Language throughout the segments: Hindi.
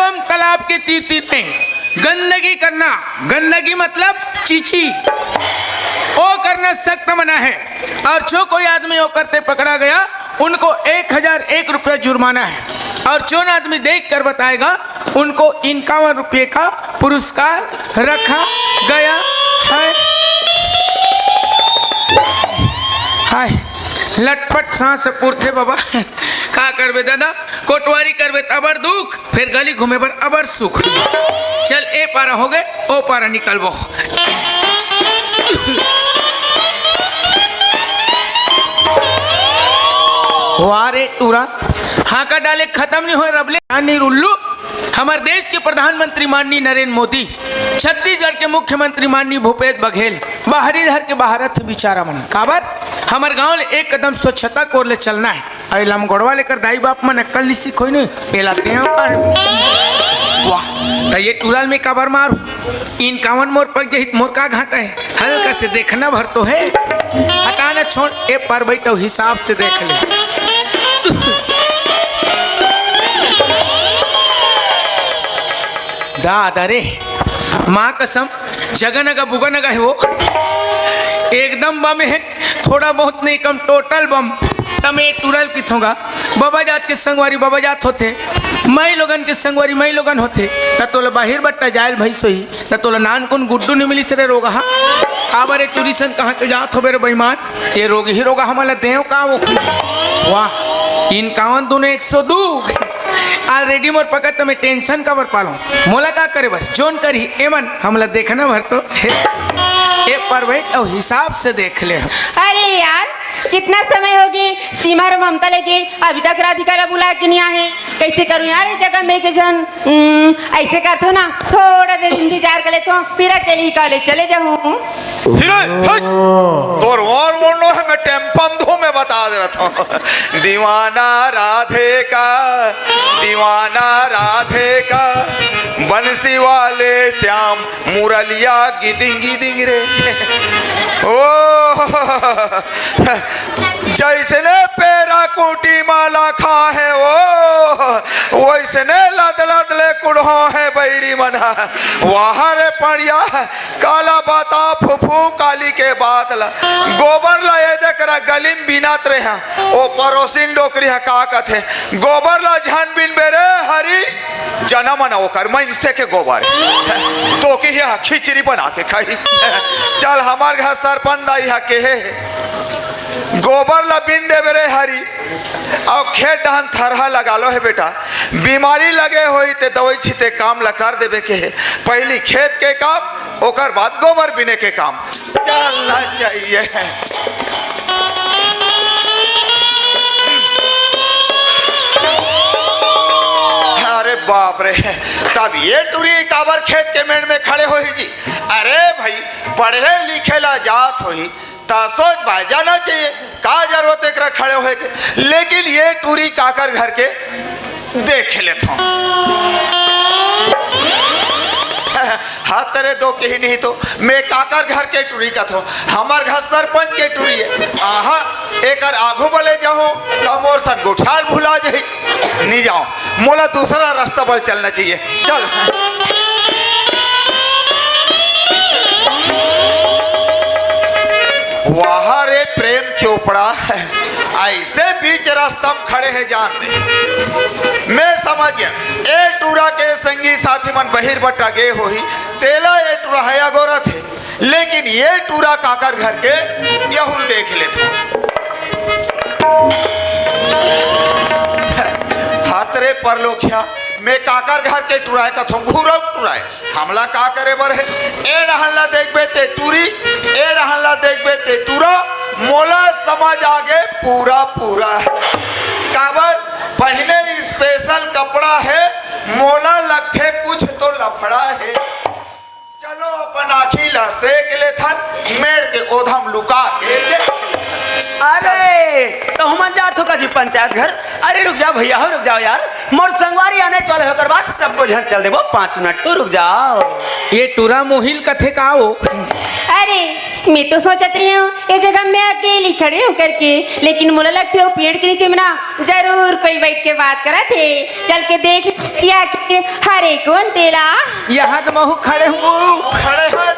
एवं तालाब के तीर तीर में गंदगी करना, गंदगी मतलब चीची, वो करना सख्त मना है। और जो कोई आदमी वो करते पकड़ा गया उनको 1001 रुपया जुर्माना है। और जो आदमी देख कर बताएगा उनको 51 रुपये का पुरस्कार रखा गया है। हाय लटपट सांस पूर्थे बाबा का करबे दादा, कोटवारी करबे तबर दुख, फिर गली घूमे पर अबर सुख। चल ए पारा हो गए, ओ पारा निकलबो। वारे टूरा हाँ का डाले खत्म नहीं हो रबले नहीं रुल्लू। हमारे देश के प्रधानमंत्री माननीय नरेंद्र मोदी, छत्तीसगढ़ के मुख्यमंत्री माननीय भूपेश बघेल बाहरी धर के बाहरत विचारा मन काबर हमारे गांव ले एक कदम स्वच्छता को ले चलना है। अला हम गोड़वा लेकर दाई बाप मन अक्ल नहीं सीखो नहीं पेलाते हैं। वाह तो ये टूराल में काबर मारू इन कावन मोर पग जहित मोर का घाटा है, हल्का से देखना भर तो है, हटाना छोड़ ए पर बैठो हिसाब से देख ले। दादा रे माँ कसम जगनगा बुगनगा है वो एकदम बम है, थोड़ा बहुत नहीं कम टोटल बम। तमे टूरल की थोगा बाबा जात के संगवारी बाबा जात होते, मई लोगन के संगवारी मई लोगन होते, तोला बाहिर बट्टा जायल भैंस होई तोला नान कुन गुड्डू नहीं मिली सरे रोगा। हाँ आबारे टूरिसन कहाँ तो जात हो बेरे बेईमान, ये रोग ही रोगा हमारा देव का वो। वाह इन कावन दूने 102 ऑलरेडी मोर पकड़ तमें टेंशन कबर पालो मोला का करे बर जोन करी एमन हमला देखना भर तो ए पर बैठ और हिसाब से देख ले। अरे यार कितना समय हो गई सीमा और ममता लेके अभी तक राधिका ला बुला के नहीं आए, कैसे करूं यार इस जगह में के जन ऐसे कर दो ना, थोड़ा देर इंतजार कर ले तो फिर अकेले कॉलेज चले जाऊं। तोर और बोलो है मैं टेम्पम दो में बता दे रहा था। दीवाना राधे का, दीवाना राधे का, बंसी वाले श्याम मुरलिया गिदिंग गिदिंग रे। ओ जैसने पेरा कुटी माला खा है वो वैसने लद लद ले कुड़ो है बैरी मना। वहाँ रे पड़िया काला बाता फुफू काली के बात ला गोबर ला ये देख रहा गलिम बिनात रे हैं ओ परोसिन डोकरी है का कथे गोबर ला झन बिन बेरे हरी जन्म ना ओकर मनसे के गोबर तो की है खिचड़ी बना के खाई। चल हमार घर सरपंच दाई है के है गोबर ला बिन दे बेरे हरी और खेत डहन थरहा लगा लो है बेटा, बीमारी लगे होई ते दवाई छिते काम ला कर देवे के है, पहली खेत के काम ओकर बाद गोबर बिने के काम चलना चाहिए। अरे बाप रे तब ये टूरी काबर खेत के मेड़ में खड़े हो जी। अरे भाई पढ़े लिखे ला जात हो ता सोच भाई जाना चाहिए का जरूरत एक खड़े हुए के, लेकिन ये टूरी काकर घर के देख लेता हूँ। हाँ तेरे दो के ही नहीं तो मैं काकर घर के टूरी का थो, हमार घर सरपंच के टूरी है। आहा एक आगू बोले जाऊँ तो मोर सन गुठार भुला जाए नहीं जाऊँ, मोला दूसरा रास्ता पर चलना चाहिए। चल वहाँ रे प्रेम चोपड़ा है ऐसे बीच रास्ता में खड़े हैं जान दे। मैं समझ गया ए टूरा के संगी साथी मन बहिर बट्टा गे हो ही तेला ए टूरा है गोरा थे, लेकिन ये टूरा काकर घर के यहूं देख ले थे। हाथरे पर लोखिया मैं काकर घर के टुराए का थों घूरा टुराए हमला का करे बर है ए रहला देखबे ते टूरी ए रहला देखबे ते टूरा मोला समझ आगे पूरा पूरा है। काबर पहले स्पेशल कपड़ा है मोला लगथे कुछ तो लफड़ा है। चलो अपन आखी ला सेक ले था मेड़ के ओधम लुका के। अरे तो हम जात हो का जी पंचायत घर। अरे रुक जाओ भैया हो रुक जाओ यार, मोर संगवारी आने चले होकर बात सबको झट चल देबो 5 मिनट तो रुक जाओ। ये टूरा मोहिल कथे का हो। अरे मैं तो सोचत रही हूँ ये जगह में अकेली खड़े हो करके, लेकिन मुझे लगते हो पेड़ के नीचे में ना जरूर कोई बैठ के बात करा थे। चल के देख लिया कि हरे कौन तेला। यहाँ तो महू खड़े हूँ। खड़े हैं।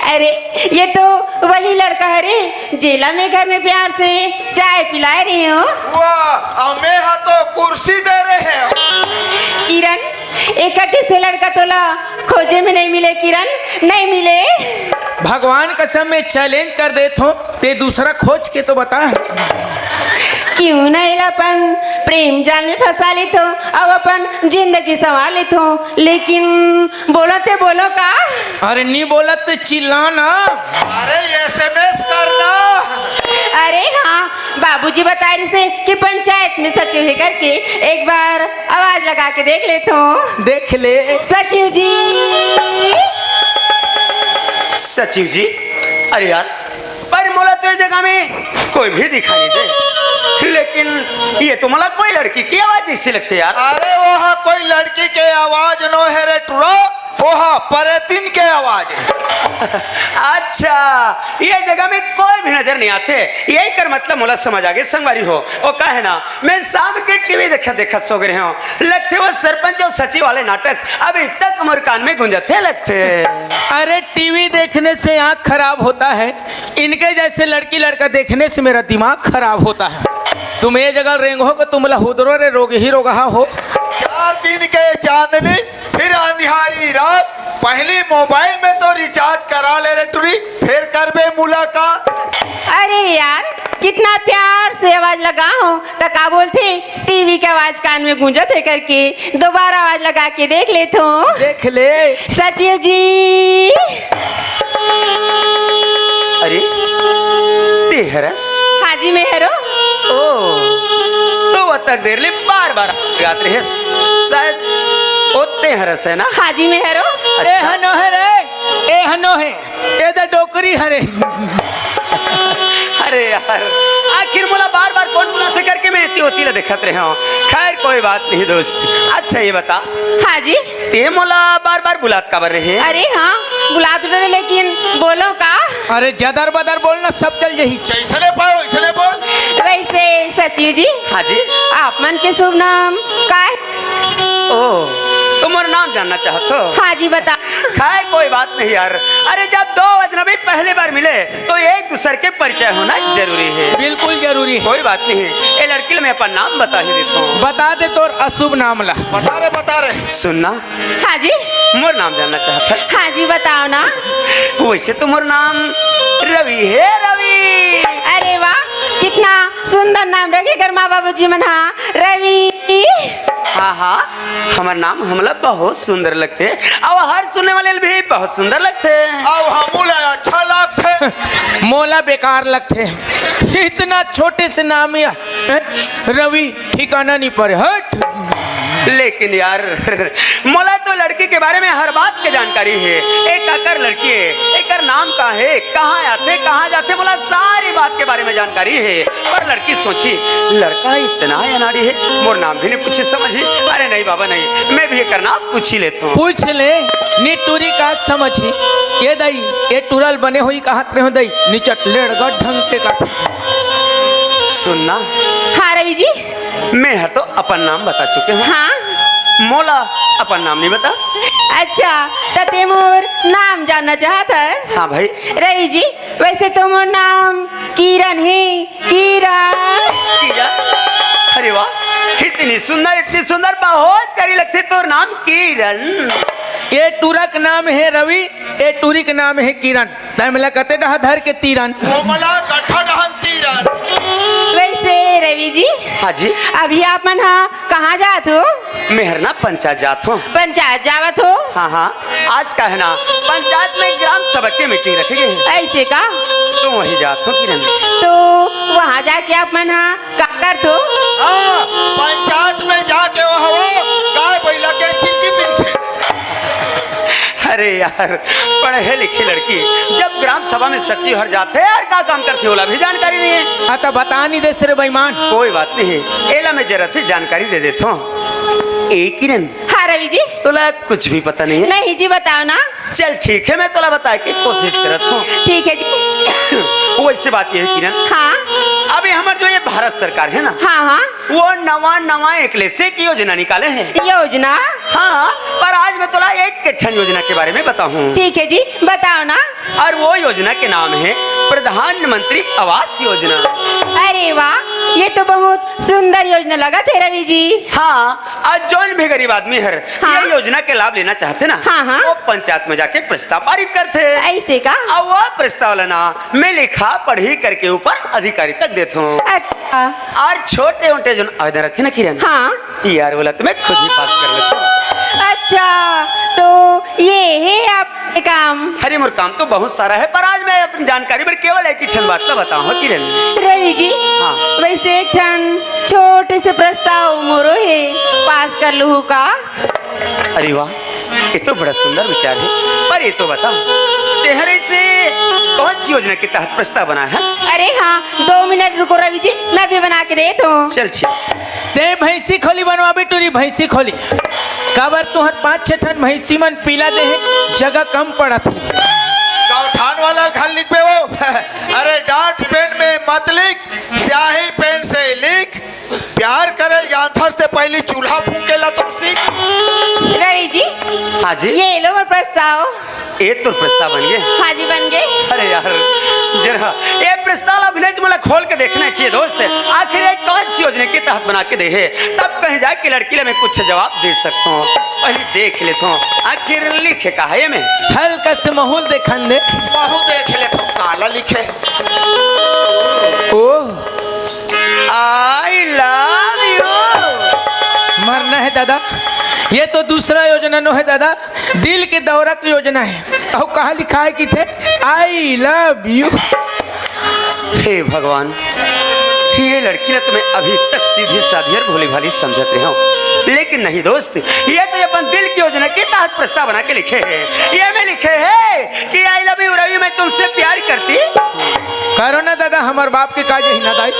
अरे ये तो वही लड़का है रे, जेला में घर में प्यार से चाय पिला रही हूँ। वाह, हमें यहाँ तो कुर्सी दे रहे हैं। किरण, एक से लड़का तोला खोजे में नहीं मिले किरण, नहीं मिले। भगवान कसम में चैलेंज कर देत हो, ते दूसरा खोज के तो बता। क्यों नहीं अपन प्रेम जाल में फंसा ले तो अब अपन जिंदगी संवार ले तो, लेकिन बोलो ते बोलो का। अरे नहीं बोला तो चिल्लाना। अरे SMS करना। अरे हाँ, बाबूजी बता रहे थे कि पंचायत में सचिव है करके, एक बार आवाज लगा के देख ले तो। देख ले। सचिव जी। सचिव जी, अरे यार पर मोला तो इस जगह में कोई भी दिखाई नहीं दे, लेकिन ये तो मला कोई लड़की की आवाज जैसी लगती है यार। अरे वहाँ कोई लड़की के आवाज नो है रे टुरा, वहाँ परेतिन के आवाज है। अच्छा, ये जगह में कोई भी नजर नहीं आते, यही कर मतलब मोला समझ आ गया संगवारी हो। वो का है ना, मैं शाम के टीवी देखा सो गए हो, लगते वो सरपंच और सचिव वाले नाटक अभी तक मोर कान में गुंजते लगते। अरे टीवी देखने से आँख खराब होता है, इनके जैसे लड़की लड़का देखने से मेरा दिमाग खराब होता है। तुम ये जगह रेंग हो, तुम लहुदरो रे रोग ही रोगहा हो। 4 दिन के चांदनी फिर अंधियारी रात, पहले मोबाइल में तो रिचार्ज करा ले रे टुरी, फिर कर बे मुलाकात। अरे यार, कितना प्यार से आवाज लगा हो तो का बोलते टीवी की आवाज कान में गूंजत है करके, दोबारा आवाज लगा के देख ले तो। देख ले। सचिव जी। अरे तेहरस। हाँ जी मेहरो। ओ तो वो तक देर ले बार बार गात रहे, शायद ओ तेहरस है ना। हाँ जी मेहरो। ए हनो है रे, ए हनो है, ए दा डोकरी हरे। अरे यार, आखिर मोला बार बार कौन बुला से करके मैं इतनी होती देखत रहे हो। खैर कोई बात नहीं दोस्त। अच्छा ये बता, हाँ जी। ते मोला बार बार बुलात काबर रहे? अरे हाँ, बुला तो रहे, लेकिन बोलो का। अरे जदर बदर बोलना सब चल यही। जैसने पाओ वैसने बोल। वैसे सचिव जी। हाँ जी। आप मन के शुभ नाम का है? ओ तुम्हारा नाम जानना चाहते हो? हाँ जी बता। खैर कोई बात नहीं यार। अरे जब दो अजनबी पहली बार मिले तो एक दूसरे के परिचय होना जरूरी है। बिल्कुल जरूरी है। कोई बात नहीं है, ये लड़की मैं अपना नाम बता ही देता हूँ। बता दे तो अशुभ नाम ला। बता रहे। सुनना। हाँ जी। मोर नाम जानना चाहता? हाँ जी बताओ ना। वैसे तो मोर नाम रवि है, रवि। अरे वाह, कितना सुंदर नाम रखे कर माँ बाबू जी मना, रवि। हाँ हाँ, हमारा नाम हमला बहुत सुंदर लगते और हर सुनने वाले भी बहुत सुंदर लगते। अब हम अच्छा लगते, मोला बेकार लगते। इतना छोटे से नाम या रवि ठिकाना नहीं पड़े हट। लेकिन यार मोला तो लड़की के बारे में हर बात की जानकारी है। एक आकर लड़की है, एक नाम का है, कहाँ आते कहाँ जाते, मोला सारी बात के बारे में जानकारी है। पर लड़की सोची लड़का इतना अनाड़ी है, मोर नाम भी नहीं पूछी समझी। अरे नहीं बाबा नहीं, मैं भी ये करना पूछ ही लेता हूँ। पूछ ले। निटूरी का समझी ये दई, ये टूरल बने हुई कहा रहे दई निचट लेड़गा ढंग के का। सुनना। हाँ रवि जी। मैं हर तो अपन नाम बता चुके हूँ। हाँ। मोला अपन नाम नहीं बता। अच्छा तो तैमूर नाम जानना चाहता है? हाँ भाई। रवि जी, वैसे तो मोर नाम किरण है, किरण। अरे वाह, इतनी सुंदर बहुत प्यारी लगती तो नाम किरण। ये टूरक नाम है रवि, ये टूरी का नाम है किरण। तैमला कहते डहा धर के तीरन। वो मला गठा डहन तीरन। वैसे रवि जी। हाँ जी। अभी आप मन हाँ कहाँ जात हो? मेहरना पंचायत जात हो। पंचायत जावत हो? हाँ हाँ, आज का है ना पंचायत में ग्राम सभा की मीटिंग रखी गई है। ऐसे का? तुम वही जात हो किरण? तो वहाँ जाके आप मन हाँ का करत हो? हाँ, पंचायत में जाके वो गाय बैला के चिची पिनसे। अरे यार, पढ़े लिखी लड़की जब ग्राम सभा में सचिव हर जाते यार का काम करते होला भी जानकारी नहीं है। हाँ तो बता नहीं दे सर बेईमान। कोई बात नहीं, एला मैं जरा सी जानकारी दे देता हूँ। एक किरण। हाँ रवि जी। तोला कुछ भी पता नहीं है? नहीं जी, बताओ ना। चल ठीक है, मैं तोला बताए की कोशिश करत हूँ। ठीक है जी। वैसे बात ये है किरण, हाँ अभी हमारे जो ये भारत सरकार है ना, हाँ हाँ। वो नवा एकलेसे की योजना निकाले हैं। योजना? हाँ, पर आज मैं तोला एक ठन योजना के बारे में बताऊं। ठीक है जी, बताओ ना। और वो योजना के नाम है प्रधानमंत्री आवास योजना। अरे वाह, ये तो बहुत सुंदर योजना लगा थे रवि जी। हाँ, आज जौन भी गरीब आदमी है हाँ। ये योजना के लाभ लेना चाहते ना, हाँ, हाँ। वो पंचायत में जाके प्रस्ताव पारित करते। ऐसे का? अब वो प्रस्ताव लेना मैं लिखा पढ़ी करके ऊपर अधिकारी तक देता हूँ। अच्छा। और छोटे मोटे जो आवेदन रहते ना किरण, हाँ। यार बोला तो मैं खुद ही पास कर लेता हूँ। अच्छा, तो ये है आपके काम? अरे मोर काम तो बहुत सारा है, पर आज मैं अपनी जानकारी पर केवल एक ही ठन बात का बताऊँ किरण। रवि जी, हाँ। वैसे एक ठन छोटे से प्रस्ताव मोरो है, पास कर लूँ का? अरे वाह, ये तो बड़ा सुंदर विचार है, पर ये तो बताओ तेहरे से कौन सी योजना के तहत प्रस्ताव बना है? अरे हाँ, 2 मिनट रुको रवि जी, मैं भी बना के देता हूँ। चल ठीक। ते भैंसी खोली बनवाबी टूरी भैंसी खोली काबर तुहर 5-6 ठन भैंसी मन पीला दे है, जगह कम पड़त है। गौठान वाला घर लिख पे वो अरे डांट पेन में मत लिख, स्याही पेन से लिख। प्यार करे जानथर से पहले चूल्हा फूकेला तो सीख। रवि जी, हाँ जी, ये लो मेरा प्रस्ताव। ये तो प्रस्ताव बन गए। हाँ जी, बन गए। अरे यार जरा ये प्रस्ताव अभिनय मुझे खोल के देखना चाहिए दोस्त। आखिर ये कौन सी योजना के तहत बना के दे है, तब कहीं जाके लड़की मैं कुछ जवाब दे सकता हूँ। पहले देख लेता हूँ आखिर लिखे का है में। हल्का से माहौल देखन दे। बहु देख ले तो साला लिखे। ओह, आई लव यू। मरना है दादा, ये तो दूसरा योजना नो है दादा, दिल के दौरा की योजना है। और कहाँ लिखा है कि थे आई लव यू। हे भगवान, ये लड़की ने तुम्हें अभी तक सीधी साधी और भोली भाली समझत रहे हो, लेकिन नहीं दोस्त, ये तो अपन दिल की योजना के तहत प्रस्ताव बना के लिखे है। ये में लिखे है कि आई लव यू रवि, मैं तुमसे प्यार करती। करो ना दादा, हमार बाप के काज ही ना दाई।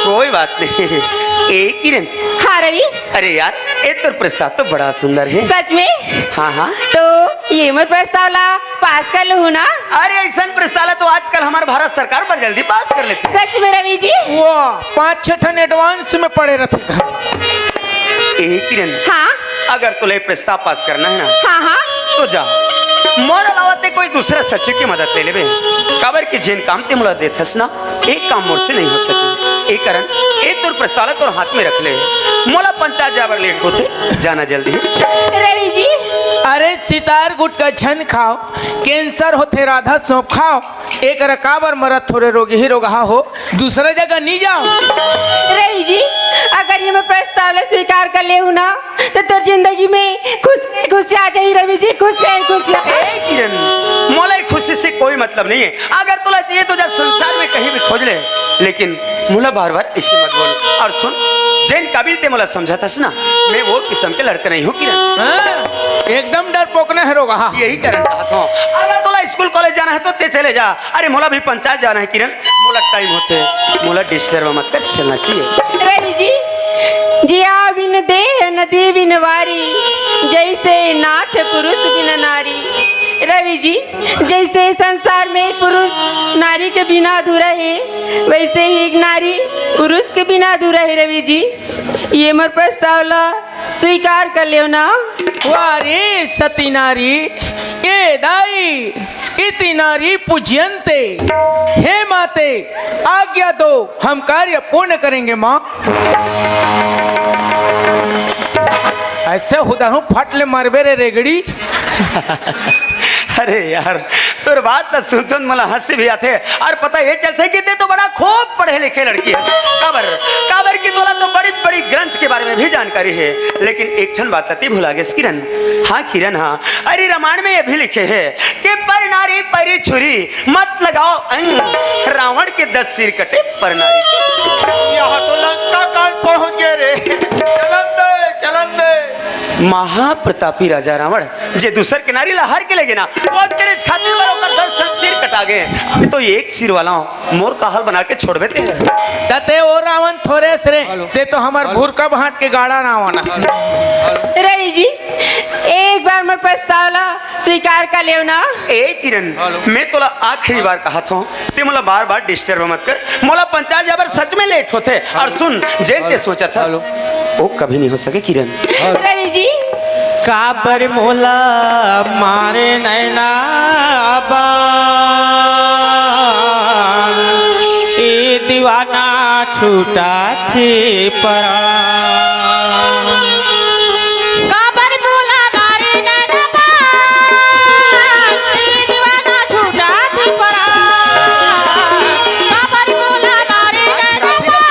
कोई बात नहीं। एक किरण, हाँ रवि, अरे यार ये तो प्रस्ताव तो बड़ा सुंदर है। सच में? हाँ हाँ, तो ये मेरा प्रस्ताव ला पास कर लूँ ना? अरे ऐसा प्रस्ताव तो आजकल हमारे भारत सरकार पर जल्दी पास कर लेती है। सच में रवि जी? वो 5-6 ठन एडवांस में पड़े रहते घर। एक किरण, हाँ अगर तुम्हें प्रस्ताव पास करना है ना, हाँ हाँ। तो जाओ मोर अलावा कोई दूसरा सचिव की मदद ले लेबे। काबर की जिन काम ते मुला देथस ना, एक काम मोर से नहीं हो सके। एक कारण ए तोर प्रस्ताव तोर हाथ में रख ले, मोला पंचायत जाबर लेट होते, जाना जल्दी है। रवि जी, अरे सितार गुट का छन खाओ, कैंसर होते राधा सौंप खाओ, एक रकाबर मरत थोड़े रोगी ही रोगा हो, दूसरा जगह नहीं जाओ। रवि जी, अगर ये मैं प्रस्ताव स्वीकार कर ले ना, तो तोर जिंदगी में खुश आ जाए रवि जी, खुश है खुश है। किरण, मोला खुशी से कोई मतलब नहीं है। अगर तुला चाहिए तो जा संसार में कहीं भी खोज ले, लेकिन मोला बार बार ऐसे मत बोल। और सुन, जैन काबिल ते मोला समझातस ना, मैं वो किस्म के लड़का नहीं हूँ किरण। हाँ, एकदम डर पोकना है रोगा। यही कारण कहता हूँ, अगर तोला स्कूल कॉलेज जाना है तो ते चले जा। अरे मोला भी पंचायत जाना है किरण, मोला टाइम होते, मोला डिस्टर्ब मत कर, चलना चाहिए। रवि जी, जिया बिन देह नदी बिन वारी, जैसे नाथ पुरुष बिन नारी। रवि जी, जैसे संसार में एक पुरुष नारी के बिना अधूरा है, वैसे ही एक नारी पुरुष के बिना अधूरा है। रवि जी, ये मोर प्रस्ताव ला स्वीकार कर लियो ना। वारे सती नारी ये दाई इति नारी पूज्यन्ते। हे माते, आज्ञा दो, हम कार्य पूर्ण करेंगे माँ। ऐसे हुदा हूँ फट ले मारबे रे रेगड़ी। अरे यार तोर बात तो सुन मला हंसी भी आते, और पता ये चलते कि ते तो बड़ा खूब पढ़े लिखे लड़की है। काबर की तोला तो बड़ी बड़ी ग्रंथ के बारे में भी जानकारी है, लेकिन एक ठन बात अति भुला गए किरण। हाँ किरण, हाँ, अरे रामायण में ये भी लिखे है कि पर नारी परी छुरी मत लगाओ अंग, रावण के 10 सिर कटे पर नारी। यहाँ तो लंका कांड पहुंच गए रे। चलन दे। महाप्रतापी राजा रावण जे दूसर के नारी ला हार के ले गे ना, वो तेरे खातिर पर ओकर 10 ठन सिर कटा आगे अभी तो एक सिर वाला हूँ, मोर का हाल बना के छोड़ देते हैं। तते ओ रावण थोड़े से रे ते तो हमार भूर का भाट के गाड़ा रावण रवि जी एक बार मोर प्रस्तावला स्वीकार कर लियो ना। ए किरण, मैं तोला आखिरी बार कहा था ते मोला बार बार डिस्टर्ब मत कर। मोला 50 जबर सच में लेट होते। और सुन, जेते सोचा था वो कभी नहीं हो सके किरण। रवि जी काबर मोला मारे नैना बान, ए दीवाना छूटा थे परान। काबर मोला मारे नैना बान, ए दीवाना छूटा थे परान। काबर मोला मारे नैना बान,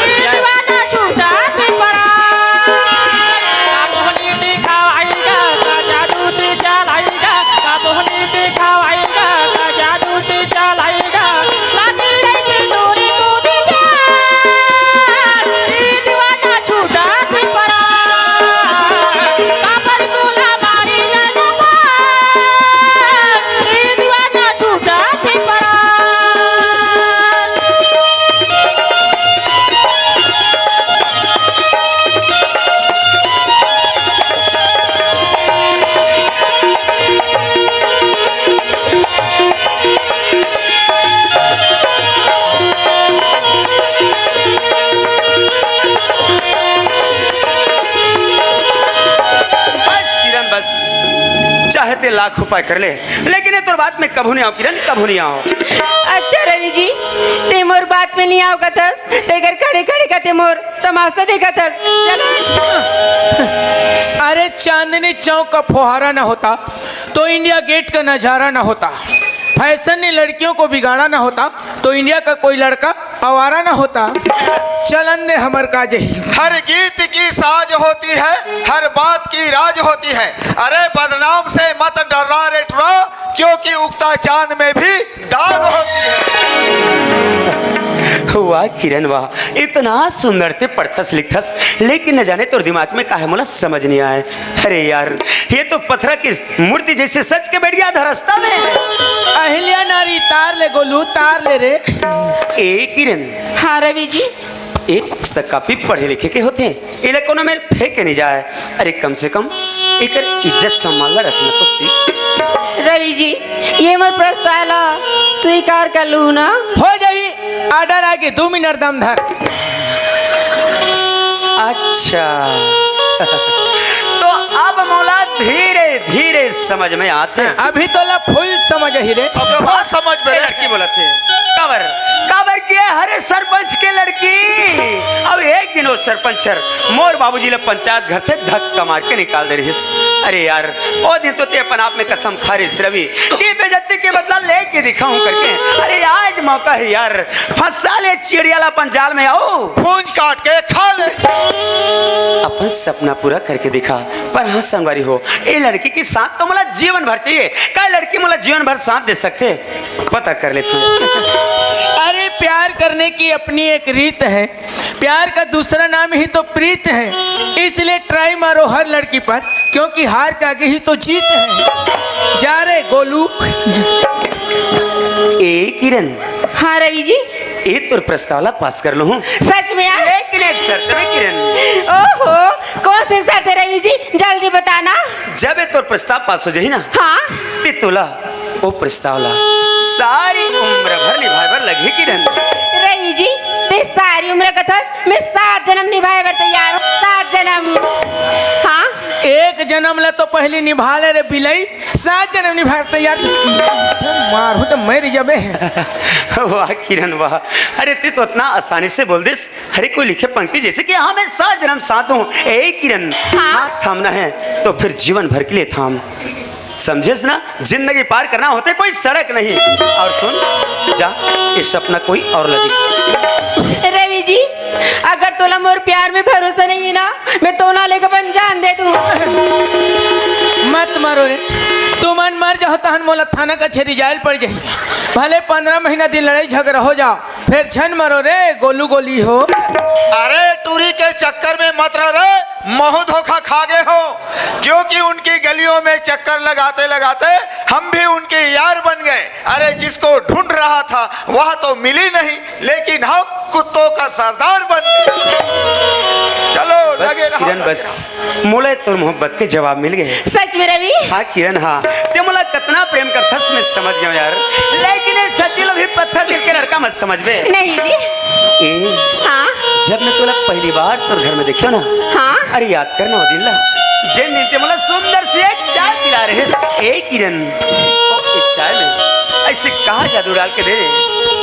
ए दीवाना छूटा थे परान। काबोहनी दिखावाएगा का जादू से चलाएगा, काबोहनी दिखावाएगा का जादू से चलाएगा। लाती लेके डोरी को दिखा, ये दीवाना छूटा थे परान। काबर बोला मारी नैना बान, ये दीवाना छूटा थे परान। बस किरण बस, चाहते लाख उपाय कर ले, लेकिन ये तोर बात में कभू नहीं आओ किरण, कभू नहीं आओ। अच्छा रवि जी ते मोर बात में नहीं आओ कथस ते घर खड़े खड़े का ते मोर तमाशा देखा था। चलो अरे चांदनी चौक का फुहारा ना होता तो इंडिया गेट का नजारा ना होता। फैशन ने लड़कियों को बिगाड़ा ना होता तो इंडिया का कोई लड़का आवारा ना होता। चलन दे हमर का जही। हर गीत की साज होती है, हर बात की राज होती है। अरे बदनाम से मत डरा रे टुरा, क्योंकि उगता चांद में भी दाग होती है। वाह किरण वाह, इतना सुंदर ते पढ़थस लिखथस, लेकिन न जाने तोर दिमाग में काहे मोला समझ नहीं आए। अरे यार, ये तो पत्थर की मूर्ति जैसे सच के बैठ गया धरस्ता में। अहिल्या नारी तार ले गोलू तार ले रे। ए किरण, हाँ रवि जी एक पुस्तक काफी पढ़े लिखे के होते हैं, इन्हें कोनो में फेंक नहीं जाए। अरे कम से कम एक इज्जत सम्मान ला रखना तो सीख। रवि जी ये मोर प्रस्तावला स्वीकार कर लूँ ना। हो जाई आर्डर आगे 2 मिनट दम धर। अच्छा तो अब मोला धीरे धीरे समझ में आते हैं। अभी तो ला फुल समझ ही रे। अब बहुत समझ में लड़की बोला थे काबर काबर किया हरे सरपंच के लड़की। अब एक दिन वो सरपंच सर मोर बाबूजी ले पंचायत घर से धक्का मार के निकाल दे रही। अरे यार वो दिन तो ते अपन आप में कसम खा रही रवि कि बेइज्जती के बदला लेके दिखाऊं करके। अरे आज मौका है यार, फंसा ले चिड़ियाला पंजाल में आओ, पूंछ काट के खा ले। अपन सपना पूरा करके दिखा। पर हाँ संगवारी हो, ये लड़की के साथ तो मला जीवन भर चाहिए। क्या लड़की मला जीवन भर साथ दे सकते, पता कर लेते हैं। अरे प्यार करने की अपनी एक रीत है, प्यार का दूसरा नाम ही तो प्रीत है। इसलिए ट्राई मारो हर लड़की पर, क्योंकि हार के आगे ही तो जीत है। जा रे गोलू। ए किरण, हाँ रवि जी ये तुर प्रस्तावला पास कर लूं। सच में यार। लेकिन एक शर्त में किरण, ओहो कौन सी शर्त है रवि जी, जल्दी बताना। जब ये तुर प्रस्ताव पास हो जाए ना, हाँ ते तुला वो प्रस्तावला सारी उम्र भर निभाए भर लगे किरण। रवि जी ते सारी उम्र कथा मैं 7 जन्म निभाए बर तैयार हूँ। 7 जन्म। हाँ एक जन्म ला तो पहले निभा ले रे बिलई, 7 जन्म निभा तैयार। मारू तो मर जाबे। वाह किरण वाह, अरे ते तो इतना आसानी से बोल दिस। अरे कोई लिखे पंक्ति जैसे कि हाँ मैं 7 जन्म साथ हूँ। ए किरण, हाथ थामना है तो फिर जीवन भर के लिए थाम, समझेस ना। जिंदगी पार करना होते कोई सड़क नहीं। और सुन जा, ये सपना कोई और लगी। रवि जी अगर तोला मोर प्यार में भरोसा नहीं है ना, मैं तो ना लेकर बन जान दे दूँ। मत मारो रे, तू मन मर जाओ तहन मोला थाना का छेरी जायल पड़ जाई। भले 15 महीना दिन लड़ाई झगड़ा हो जाओ, फिर छन मरो रे गोलू गोली हो। अरे टूरी के चक्कर में मत रह रे, महू धोखा खा गए हो। क्योंकि उनकी गलियों गलियों में चक्कर लगाते लगाते हम भी उनके यार बन गए। अरे जिसको ढूंढ रहा था वह तो मिली नहीं, लेकिन हम कुत्तों का सरदार बन गए। चलो लगे बस रहो। किरण बस मोले तो मोहब्बत के जवाब मिल गए। सच में रवि? हाँ किरण हाँ, ते मोला कितना प्रेम करथस मैं समझ गया यार, लेकिन ये सच्ची लो भी पत्थर दिल के लड़का मत समझ बे। नहीं जी। ए, हाँ जब मैं तोला पहली बार तोर घर में देखियो ना, हाँ अरे याद करना वो दिन ला जिन दिन ते मोला सुंदर से एक चाय पिला रहे। ए किरण, ओ इस चाय में ऐसे कहा जादू डाल के दे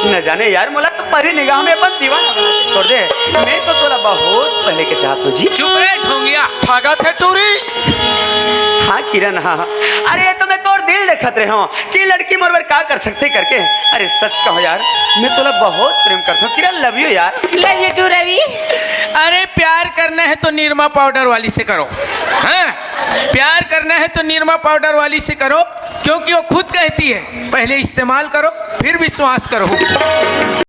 न जाने यार, मोला तो परी निगाह में अपन दीवाना बना के छोड़ दे। मैं तो तोला बहुत पहले के चाहत हूँ जी। चुप रहे ठोंगिया। भागा थे टूरी। हाँ किरण हाँ, अरे ये तो मैं तोर दिल देखत रहे हूँ कि लड़की मोरवर का कर सकते करके। अरे सच कहो यार, मैं तोला बहुत प्रेम करता हूँ किरण, लव यू यार। Love you too Ravi. अरे प्यार करना है तो निरमा पाउडर वाली से करो। हाँ, प्यार करना है तो निरमा पाउडर वाली से करो, क्योंकि वो खुद कहती है पहले इस्तेमाल करो फिर विश्वास करो।